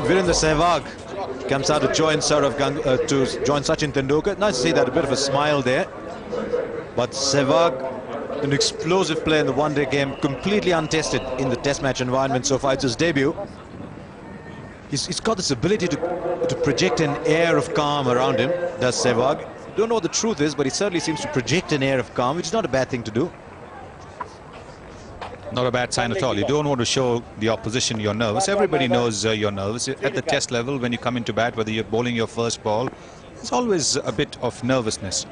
Virendra Sehwag comes out to join Sachin Tendulkar. Nice to see that, a bit of a smile there. But Sehwag, an explosive player in the one-day game, completely untested in the test match environment so far. It's his debut. He's got this ability to project an air of calm around him, does Sehwag. Don't know what the truth is, but he certainly seems to project an air of calm, which is not a bad thing to do. Not a bad sign at all. You don't want to show the opposition you're nervous. Everybody knows you're nervous. At the test level, when you come into bat, whether you're bowling your first ball, there's always a bit of nervousness.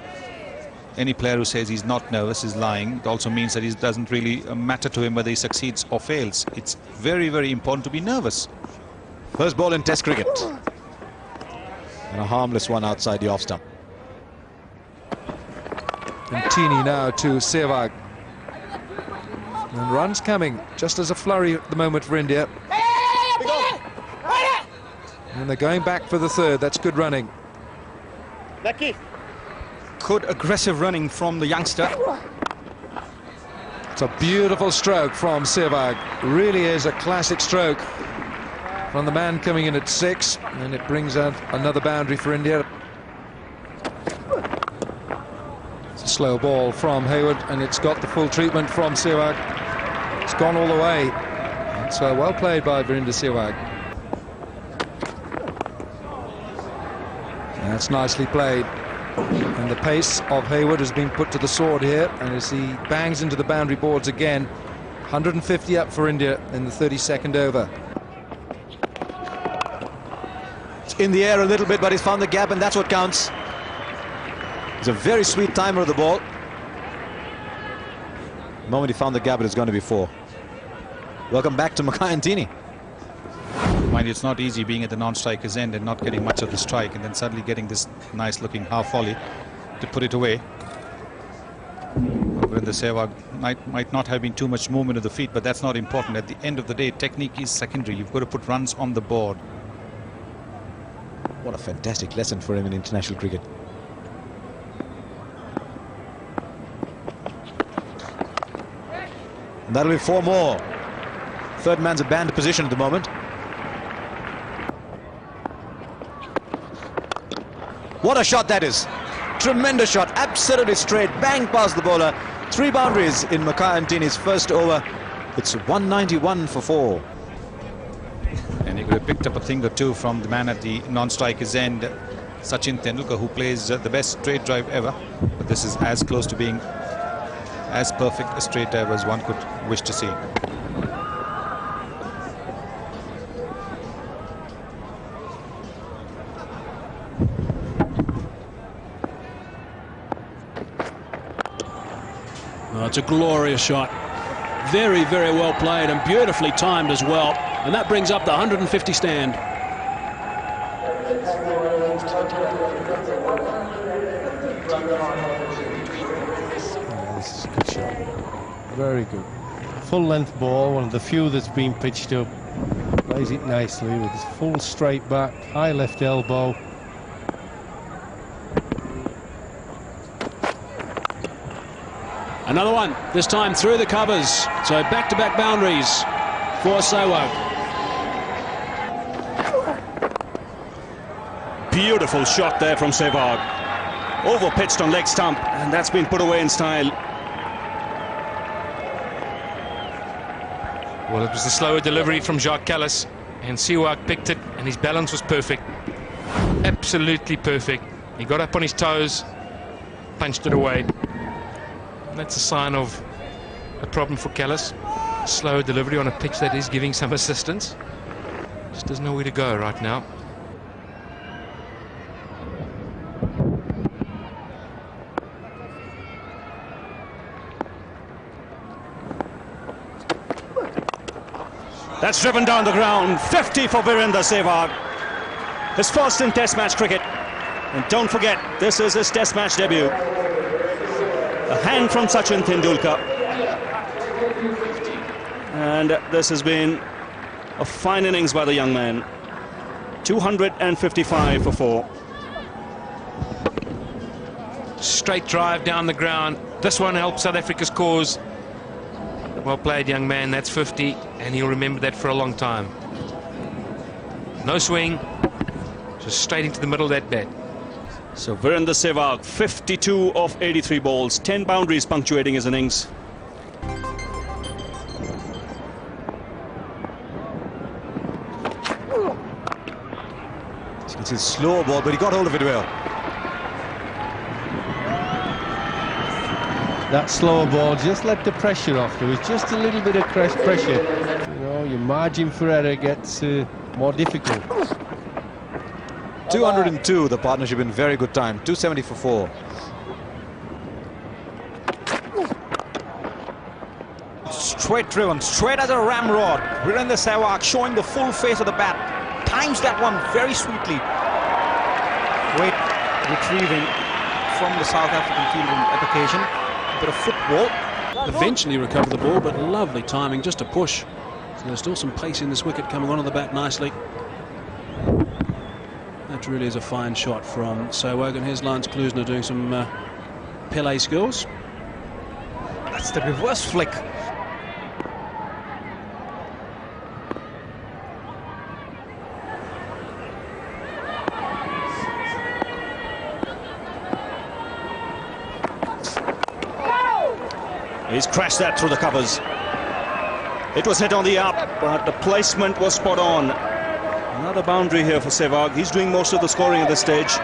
Any player who says he's not nervous is lying. It also means that it doesn't really matter to him whether he succeeds or fails. It's very, very important to be nervous. First ball in Test cricket. And a harmless one outside the off stump. Nantie now to Sehwag. And runs coming, just as a flurry at the moment for India. And they're going back for the third. That's good running. Good aggressive running from the youngster. It's a beautiful stroke from Sehwag. Really is a classic stroke from the man coming in at 6, and it brings out another boundary for India. It's a slow ball from Hayward, and it's got the full treatment from Sehwag. It's gone all the way. It's well played by Virendra Sehwag. That's nicely played. And the pace of Hayward has been put to the sword here, and as he bangs into the boundary boards again, 150 up for India in the 32nd over. It's in the air a little bit, but he's found the gap, and that's what counts. It's a very sweet timer of the ball. The moment he found the gap, it's going to be 4. Welcome back to Nantie. Mind you, it's not easy being at the non-striker's end and not getting much of the strike, and then suddenly getting this nice-looking half volley to put it away. Virendra Sehwag might not have been too much movement of the feet, but that's not important. At the end of the day, technique is secondary. You've got to put runs on the board. What a fantastic lesson for him in international cricket. And that'll be 4 more. Third man's a banned position at the moment. What a shot that is. Tremendous shot, absolutely straight, bang past the bowler. 3 boundaries in Nantie's first over. It's 191 for 4. And he could have picked up a thing or two from the man at the non-striker's end, Sachin Tendulkar, who plays the best straight drive ever. But this is as close to being as perfect a straight drive as one could wish to see. Oh, it's a glorious shot. Very, very well played and beautifully timed as well. And that brings up the 150 stand. This is a good shot. Very good. Full length ball, one of the few that's been pitched up. Plays it nicely with his full straight back, high left elbow. Another one, this time through the covers. So back-to-back boundaries for Sehwag. Beautiful shot there from Sehwag. Over-pitched on leg stump, and that's been put away in style. Well, it was the slower delivery from Jacques Kallis, and Sehwag picked it, and his balance was perfect. Absolutely perfect. He got up on his toes, punched it away. And that's a sign of a problem for Kallis. Slower delivery on a pitch that is giving some assistance. Just doesn't know where to go right now. That's driven down the ground. 50 for Virendra Sehwag. His first in Test match cricket. And don't forget, this is his Test match debut. A hand from Sachin Tendulkar. And this has been a fine innings by the young man. 255 for 4. Straight drive down the ground. This one helps South Africa's cause. Well played, young man. That's 50, and he'll remember that for a long time. No swing, just straight into the middle of that bat. So Virendra Sehwag, 52 of 83 balls, 10 boundaries punctuating his innings. As you can see, the slow ball, but he got hold of it well. That slower ball just let the pressure off. There was just a little bit of pressure. You know, your margin for error gets more difficult. 202, the partnership in very good time. 270 for 4. Straight driven, straight as a ramrod. Virendra Sehwag showing the full face of the bat. Times that one very sweetly. Great retrieving from the South African field at occasion. A bit of football. Eventually recovered the ball, but lovely timing, just a push. So there's still some pace in this wicket coming on the bat nicely. That really is a fine shot from Sehwag, and here's Lance Klusener doing some Pele skills. That's the reverse flick. He's crashed that through the covers. It was hit on the up, but the placement was spot on. Another boundary here for Sehwag. He's doing most of the scoring at this stage.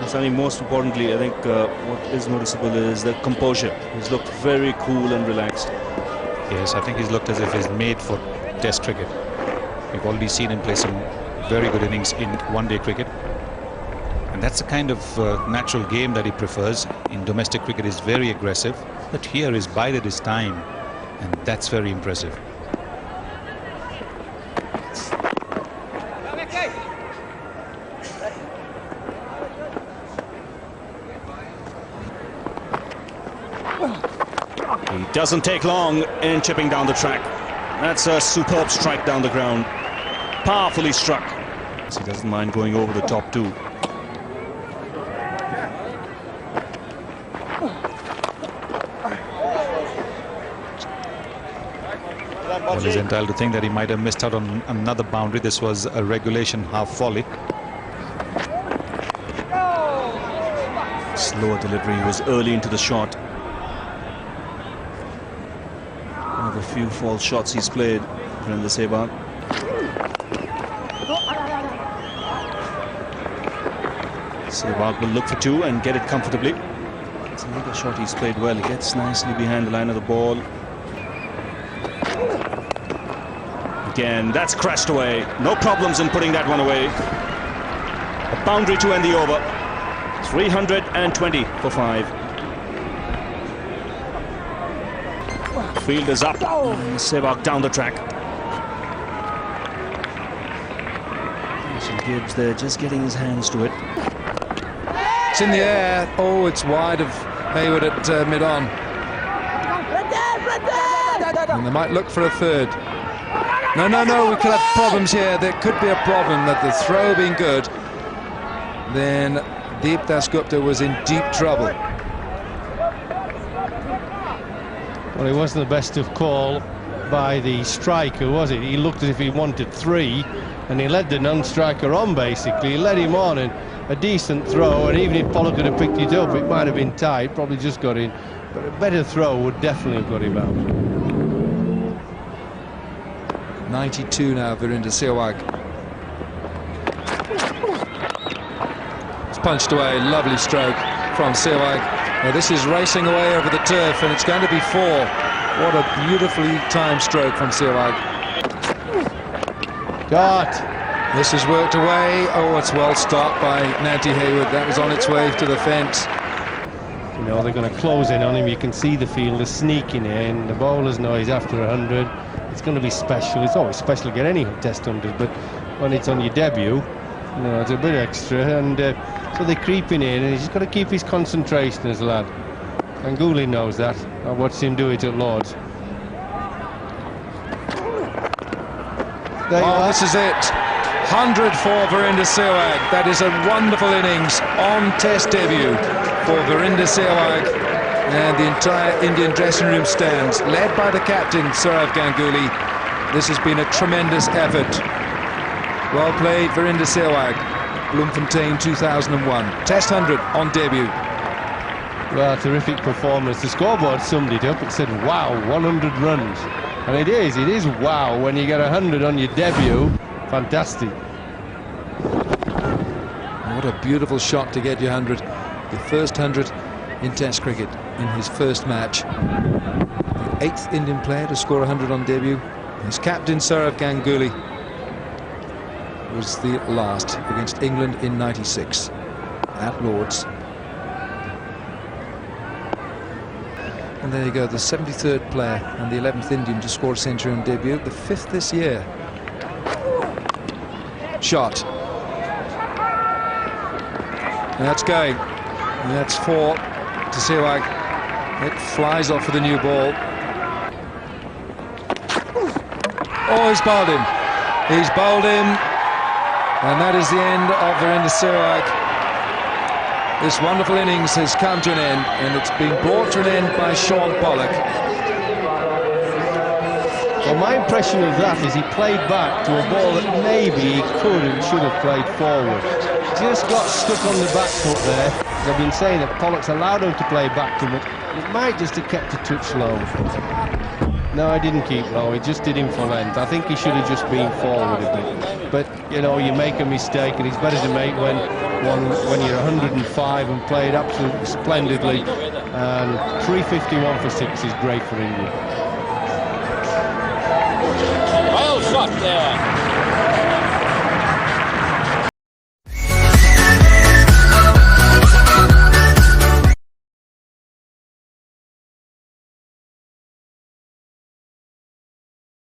And certainly most importantly, I think what is noticeable is the composure. He's looked very cool and relaxed. Yes, I think he's looked as if he's made for Test cricket. We've already seen him play some very good innings in one-day cricket. And that's the kind of natural game that he prefers. In domestic cricket, he's very aggressive. But here he's bided his time. And that's very impressive. He doesn't take long in chipping down the track. That's a superb strike down the ground. Powerfully struck. So he doesn't mind going over the top too. Well, he's entitled to think that he might have missed out on another boundary. This was a regulation half volley. Slower delivery, he was early into the shot. One of the few false shots he's played, Virendra Sehwag. Sehwag will look for two and get it comfortably. It's another shot he's played well. He gets nicely behind the line of the ball. Again, that's crashed away. No problems in putting that one away. A boundary to end the over. 320 for 5. Field is up. Sehwag down the track. Gibbs there, just getting his hands to it. It's in the air. Oh, it's wide of Hayward at mid-on. And they might look for a third. No, we could have problems here. There could be a problem that the throw being good, then Deep Dasgupta was in deep trouble. Well, it wasn't the best of call by the striker, was it? He looked as if he wanted 3, and he led the non-striker on, basically. He led him on, and a decent throw, and even if Pollock could have picked it up, it might have been tight, probably just got in. But a better throw would definitely have got him out. 92 now, Virendra Sehwag. It's punched away, lovely stroke from Sehwag. Now this is racing away over the turf, and it's going to be 4. What a beautifully timed stroke from Sehwag. Got. This has worked away. Oh, it's well stopped by Nantie Hayward. That was on its way to the fence. You know, they're going to close in on him. You can see the fielder sneaking in. The bowlers know he's after 100. It's going to be special. It's always special to get any Test 100, but when it's on your debut, you know, it's a bit extra. And so they're creeping in, and he's just got to keep his concentration as a lad. And Gooley knows that. I watched him do it at Lord's. Oh, this is it. 100 for Virendra Sehwag. That is a wonderful innings on Test debut for Virendra Sehwag, and the entire Indian dressing room stands, led by the captain, Sourav Ganguly. This has been a tremendous effort. Well played, Virendra Sehwag. Bloemfontein 2001. Test 100 on debut. Well, terrific performance. The scoreboard summed it up. It said, wow, 100 runs. And it is wow when you get 100 on your debut. Fantastic. What a beautiful shot to get your 100. The first 100 in Test cricket in his first match. The 8th Indian player to score 100 on debut. His captain, Sourav Ganguly, was the last against England in '96 at Lord's. And there you go, the 73rd player and the 11th Indian to score a century on debut, the 5th this year. Shot. And that's going. And that's 4 to Sehwag. It flies off for the new ball. Oh, he's bowled him. He's bowled him. And that is the end of Virendra Sehwag. This wonderful innings has come to an end, and it's been brought to an end by Shaun Pollock. Well, my impression of that is he played back to a ball that maybe he could and should have played forward. Just got stuck on the back foot there. I've been saying that Pollock's allowed him to play back too much. It might just have kept a touch low. No, I didn't keep low. He just did him for length. I think he should have just been forward a bit. But, you know, you make a mistake, and it's better to make when you're 105 and played absolutely splendidly. And 351 for 6 is great for India. Well shot there.